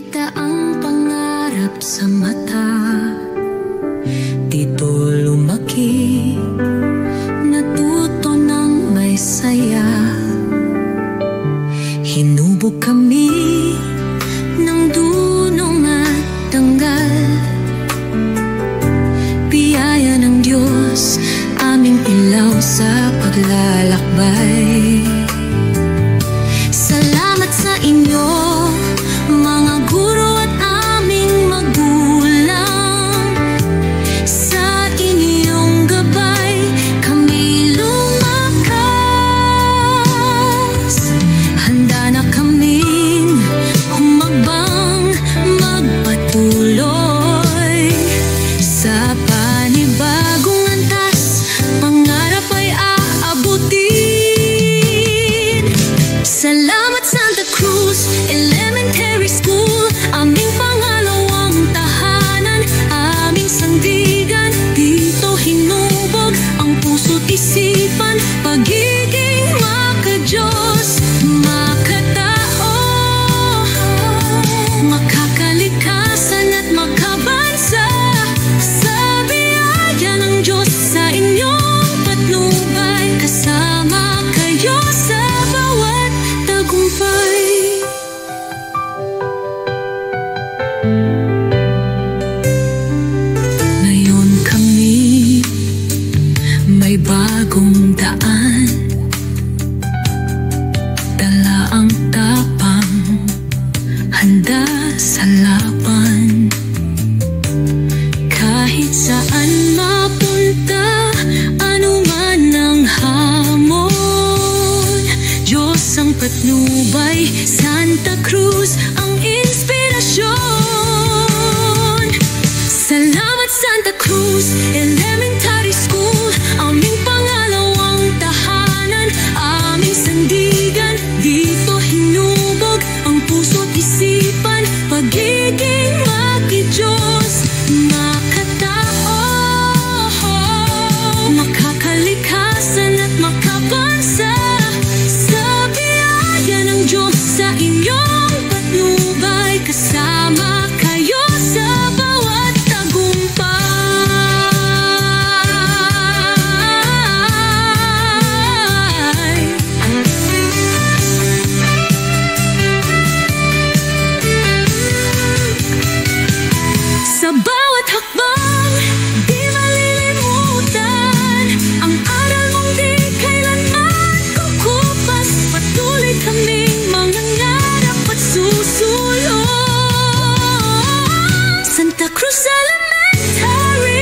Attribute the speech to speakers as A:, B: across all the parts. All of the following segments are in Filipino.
A: Kita ang pangarap sa mata, dito lumaki, natuto ng may saya. Hinubog kami ng dunong at tanggal, biyaya ng Diyos, aming ilaw sa paglalakbay. Salamat sa inyo, mga guro at aming magulang. Sa inyong gabay, kami lumakas. Handa na kaming humagbang, magpatuloy sa panibagong antas. Pangarap ay aabutin. Salamat Santa Cruz Elementary School, aming pangalawang tahanan, aming sandigan. Dito hinubog ang puso't isipan, pagiging maka-Diyos, makatao, makakalikasan at makabansa. Sa biyaya ng Diyos, sa inyong patnubay, kasama kayo sa bawat tagumpay. Ngayon kami may bagong daan, dala ang tapang, handa sa laban. Kahit saan mapunta, anuman ang hamon, Diyos ang patnubay, Santa Cruz ang inspirasyon. Salamat Santa Cruz Elementary School, aming pangalawang tahanan, aming sandigan. Dito hinubog ang puso't isipan, pagiging maki-Diyos, makatao, makakalikasan at makabansa. Sa biyaya ng Diyos, sa inyong patnubay, kasama kayo sa bawat tagumpay. Sa bawat hakbang, di malilimutan ang aral mong di kailanman kukupas. Patuloy kaming mangangarap at susulong. Santa Cruz Elementary,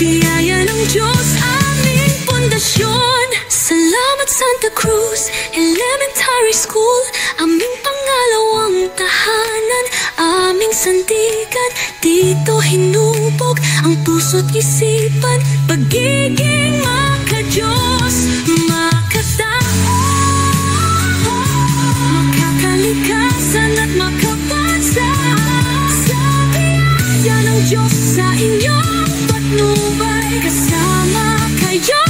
A: biyaya ng Diyos, aming pundasyon. Salamat Santa Cruz Elementary School, aming pangalawang tahanan, aming sandigan. Dito hinubog ang puso't isipan, pagiging maka-Diyos, makatao, makakalikasan at makabansa. Sa biyaya ng Diyos, sa inyong patnubay, kasama kayo